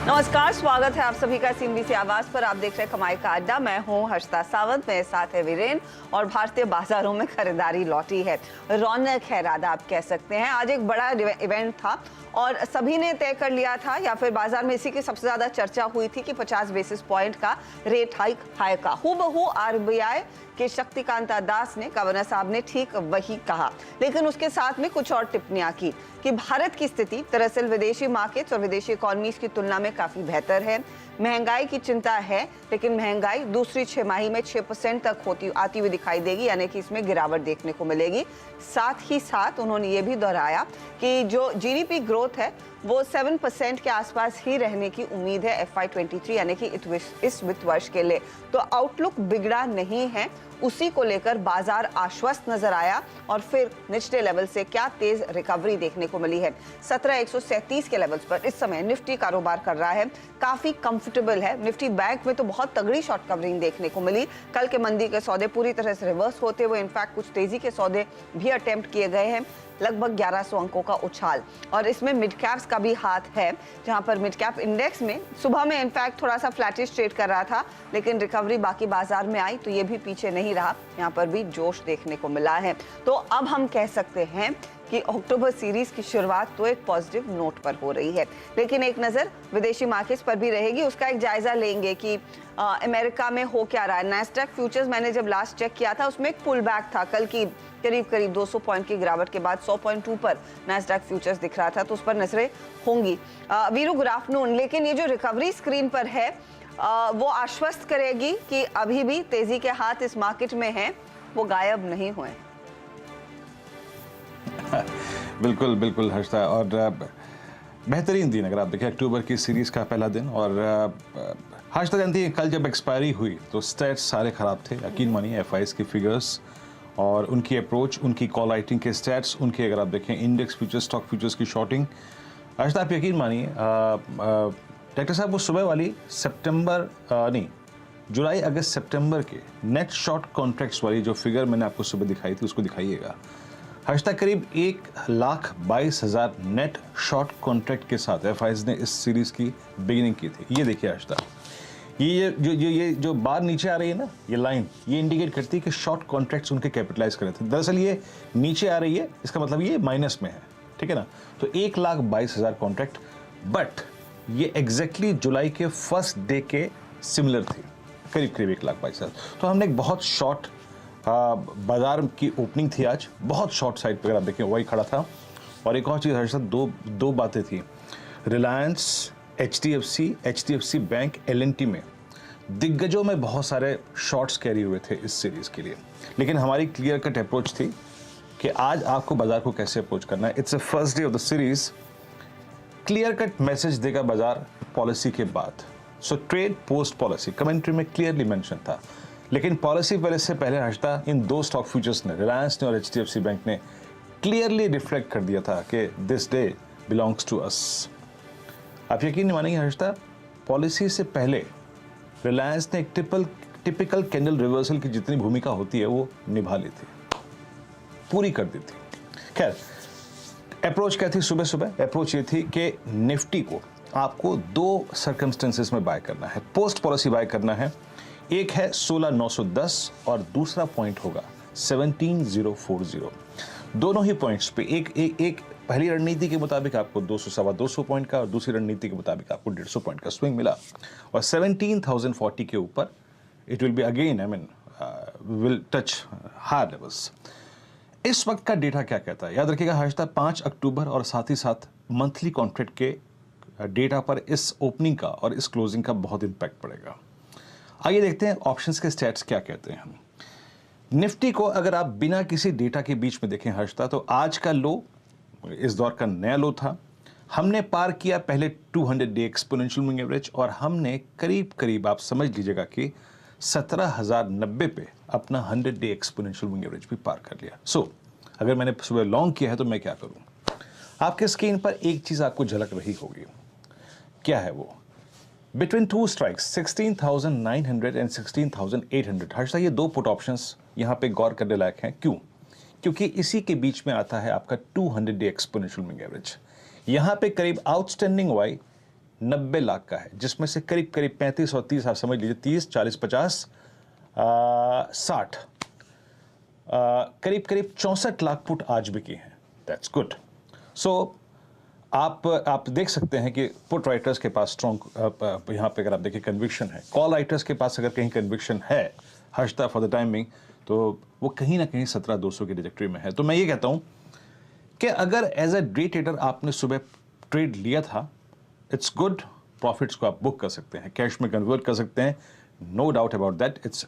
नमस्कार, स्वागत है आप सभी का CNBC आवाज पर। आप देख रहे हैं कमाई का अड्डा। मैं हूं हर्षिता सावंत, मेरे साथ है वीरेन। और भारतीय बाजारों में खरीदारी लौटी है, रौनक है राधा आप कह सकते हैं। आज एक बड़ा इवेंट था और सभी ने तय कर लिया था, या फिर बाजार में इसी की सबसे ज्यादा चर्चा हुई थी कि 50 बेसिस पॉइंट का रेट हाइक का हूबहू RBI के शक्तिकांता दास ने, गवर्नर साहब ने ठीक वही कहा। लेकिन उसके साथ में कुछ और टिप्पणियां की कि भारत की स्थिति दरअसल विदेशी मार्केट्स और विदेशी इकोनॉमीज की तुलना में काफी बेहतर है। महंगाई की चिंता है, लेकिन महंगाई दूसरी छमाही में 6% तक आती हुई दिखाई देगी, यानी कि इसमें गिरावट देखने को मिलेगी। साथ ही साथ उन्होंने ये भी दोहराया कि जो GDP ग्रोथ है वो 7% के आसपास ही रहने की उम्मीद है FY23 यानी कि इस वित्त वर्ष के लिए। तो आउटलुक बिगड़ा नहीं है, उसी को लेकर बाजार आश्वस्त नजर आया। और फिर निचले लेवल से क्या तेज रिकवरी देखने को मिली है। 17,137 के लेवल्स पर इस समय निफ्टी कारोबार कर रहा है, काफी कंफर्टेबल है। निफ्टी बैंक में तो बहुत तगड़ी शॉर्ट कवरिंग देखने को मिली। कल के मंदी के सौदे पूरी तरह से रिवर्स होते हुए इनफैक्ट कुछ तेजी के सौदे भी अटेम्प्ट किए गए हैं। लगभग 1100 अंकों का उछाल, और इसमें मिड कैप्स का भी हाथ है, जहां पर मिड कैप इंडेक्स में सुबह में इनफैक्ट थोड़ा सा फ्लैटिश ट्रेड कर रहा था, लेकिन रिकवरी बाकी बाजार में आई तो ये भी पीछे नहीं रहा। यहां पर भी जोश देखने को मिला है। तो अब हम कह सकते हैं कि अक्टूबर सीरीज की शुरुआत तो एक पॉजिटिव नोट पर हो रही है। लेकिन एक नजर विदेशी मार्केट्स पर भी रहेगी, उसका एक जायजा लेंगे कि अमेरिका में हो क्या रहा है। नैस्डैक फ्यूचर्स मैंने जब लास्ट चेक किया था उसमें एक पुल बैक था। कल की करीब 200 पॉइंट की गिरावट के बाद 100.2 पर नैस्डैक फ्यूचर्स दिख रहा था, तो उस पर नजरें होंगी। Veeru, good afternoon. लेकिन ये जो रिकवरी स्क्रीन पर है वो आश्वस्त करेगी कि अभी भी तेजी के हाथ इस मार्केट में हैं, वो गायब नहीं हुए। बिल्कुल बिल्कुल हर्षिता, और बेहतरीन दिन अगर आप देखें अक्टूबर की सीरीज का पहला दिन। और हर्षिता जानती है कल जब एक्सपायरी हुई तो स्टैट्स सारे खराब थे, यकीन मानिए। FIs की फिगर्स और उनकी अप्रोच, उनकी कॉल राइटिंग के स्टैट्स, उनके अगर आप देखें इंडेक्स फ्यूचर्स, स्टॉक फ्यूचर्स की शॉर्टिंग। हर्षिता आप यकीन मानिए डॉक्टर साहब वो सुबह वाली जुलाई अगस्त सितंबर के नेट शॉर्ट कॉन्ट्रैक्ट्स वाली जो फिगर मैंने आपको सुबह दिखाई थी उसको दिखाइएगा। हर्षिता करीब 1,22,000 नेट शॉर्ट कॉन्ट्रैक्ट के साथ FIs ने इस सीरीज की बिगिनिंग की थी। ये देखिए हर्षिता, ये जो बार नीचे आ रही है ना, ये लाइन, ये इंडिकेट करती है कि शॉर्ट कॉन्ट्रैक्ट्स उनके कैपिटलाइज करे थे। दरअसल ये नीचे आ रही है, इसका मतलब ये माइनस में है, ठीक है ना। तो 1,22,000 कॉन्ट्रैक्ट, बट ये एग्जैक्टली जुलाई के फर्स्ट डे के सिमिलर थी, करीब 1,22,000। तो हमने एक बहुत शॉर्ट बाजार की ओपनिंग थी आज, बहुत शॉर्ट साइड पर अगर आप देखें वही खड़ा था। और एक और चीज़ हर्षिता, दो बातें थी। रिलायंस, HDFC बैंक, L&T में दिग्गजों में बहुत सारे शॉर्ट्स कैरी हुए थे इस सीरीज के लिए। लेकिन हमारी क्लियर कट अप्रोच थी कि आज आपको बाजार को कैसे अप्रोच करना है। It's a first day of the series. Clear cut message देगा बाजार पॉलिसी के बाद। So trade post policy commentary में क्लियरली मेंशन था। लेकिन पॉलिसी पहले से पहले हर्षिता इन दो स्टॉक फ्यूचर्स ने, रिलायंस ने और HDFC बैंक ने क्लियरली रिफ्लेक्ट कर दिया था कि this day belongs to us. आप यकीन नहीं मानेंगे हर्षिता, पॉलिसी से पहले रिलायंस ने एक टिपिकल कैंडल रिवर्सल की जितनी भूमिका होती है वो निभा ली थी, पूरी कर दी थी। खैर, अप्रोच क्या थी सुबह सुबह? अप्रोच ये थी कि निफ्टी को आपको दो सर्कमस्टेंसेस में बाय करना है, पोस्ट पॉलिसी बाय करना है। एक है 16,910 और दूसरा पॉइंट होगा 17,040। दोनों ही पॉइंट्स पे एक पहली रणनीति के मुताबिक आपको 200 सवा 200 पॉइंट का और दूसरी रणनीति के मुताबिक आपको 150 पॉइंट का स्विंग मिला। और 17,040 के ऊपर it will be again will touch higher levels. इस वक्त का डेटा क्या कहता है? याद रखिएगा हर्षिता, 5 अक्टूबर और साथ ही साथ मंथली कॉन्ट्रैक्ट के डेटा पर इस ओपनिंग का और इस क्लोजिंग का बहुत इंपैक्ट पड़ेगा। आइए देखते हैं ऑप्शंस के स्टैट्स क्या कहते हैं। निफ्टी को अगर आप बिना किसी डेटा के बीच में देखें हर्षिता, तो आज का लो इस दौर का नया लो था। हमने पार किया पहले 200 डे एक्सपोनेंशियल मूविंग एवरेज, और हमने करीब आप समझ लीजिएगा कि 17,090 पे अपना 100 डे एक्सपोनेंशियल मूविंग एवरेज भी पार कर लिया। सो अगर मैंने सुबह लॉन्ग किया है तो मैं क्या करूं? आपके स्क्रीन पर एक चीज आपको झलक रही होगी, क्या है वो? Between two strikes 16,900 and 16,800। Harshita, ये दो पुट ऑप्शंस यहाँ पे गौर करने लायक हैं। क्यों? क्योंकि इसी के बीच में आता है आपका 200 डे एक्सपोनेंशियल मूविंग एवरेज। यहाँ पे करीब आउटस्टैंडिंग वाई 90 लाख का है, जिसमें से करीब करीब 35 और 30, आप समझ लीजिए 30, 40, 50, 60, करीब करीब 64 लाख पुट आज बिकी हैं। That's good. सो आप देख सकते हैं कि पुट राइटर्स के पास स्ट्रॉन्ग, यहाँ पे अगर आप देखिए कन्विक्शन है। कॉल राइटर्स के पास अगर कहीं कन्विक्शन है हर्षदा फॉर द टाइमिंग, तो वो कहीं ना कहीं 17,200 की डिजेक्टरी में है। तो मैं ये कहता हूँ कि अगर एज अ डे ट्रेडर आपने सुबह ट्रेड लिया था, इट्स गुड, प्रॉफिट्स को आप बुक कर सकते हैं, कैश में कन्वर्ट कर सकते हैं, no doubt about that. It's